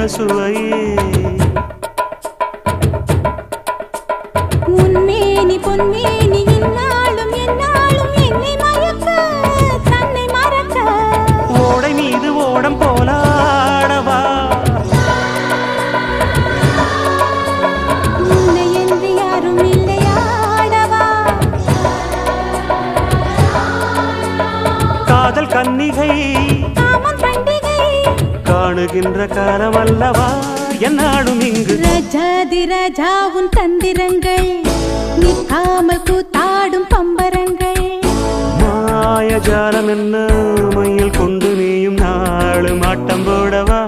என்ன சுவையே உன்மேனி பொன்மேனி இந்நாளும் எந்நாளும் என்னை மயக்க தன்னை மறக்க ஓடை மீது ஓடம் போலாடவா உன்னை என்று யாரும் இல்லையாடவா காதல் கன்னிகை காமம் பண்டிகை காணுகின்ற காலம் அல்லவா என்னாடும் இங்கு ரஜாதி ராஜாவும் தந்திரங்கள் நிற்காமல் கூத்தாடும் பம்பரங்கள் மாயஜாலம் என்ன மையில் கொண்டு நீயும் நாளும் ஆட்டம் போடவா